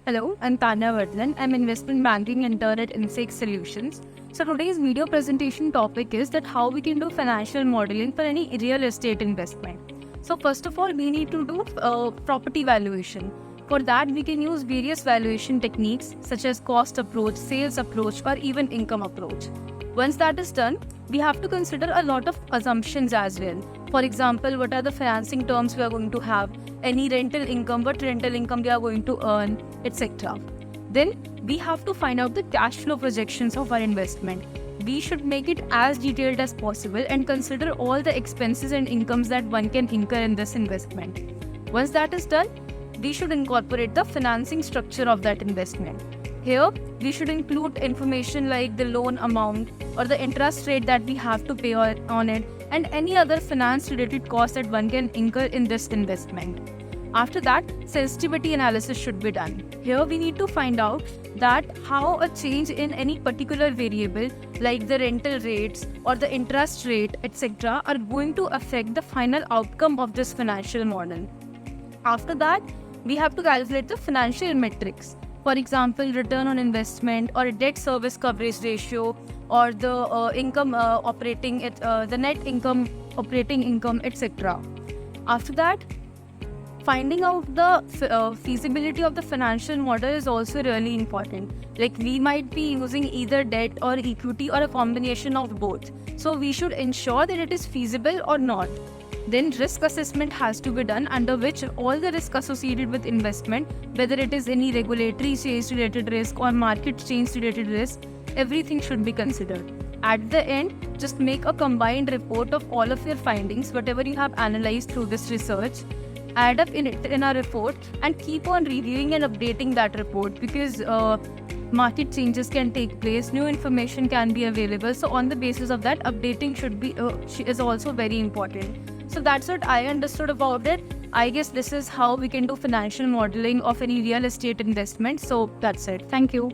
Hello, I'm Tanya Vardhan. I'm investment banking intern at Insect Solutions. So today's video presentation topic is that how we can do financial modeling for any real estate investment. So first of all, we need to do property valuation. For that, we can use various valuation techniques such as cost approach, sales approach, or even income approach. Once that is done, we have to consider a lot of assumptions as well. For example, what are the financing terms we are going to have, any rental income, what rental income we are going to earn, etc. Then we have to find out the cash flow projections of our investment. We should make it as detailed as possible and consider all the expenses and incomes that one can incur in this investment. Once that is done, we should incorporate the financing structure of that investment. Here, we should include information like the loan amount or the interest rate that we have to pay on it and any other finance-related costs that one can incur in this investment. After that, sensitivity analysis should be done. Here, we need to find out that how a change in any particular variable like the rental rates or the interest rate, etc. are going to affect the final outcome of this financial model. After that, we have to calculate the financial metrics. For example, return on investment or debt service coverage ratio or the the net income, operating income, etc. After that, finding out the feasibility of the financial model is also really important. Like we might be using either debt or equity or a combination of both. So we should ensure that it is feasible or not. Then risk assessment has to be done, under which all the risk associated with investment, whether it is any regulatory change related risk or market change related risk, everything should be considered. At the end, just make a combined report of all of your findings, whatever you have analyzed through this research, add up in a report and keep on reviewing and updating that report because market changes can take place, new information can be available. So on the basis of that, updating is also very important. So that's what I understood about it. I guess this is how we can do financial modeling of any real estate investment. So that's it. Thank you.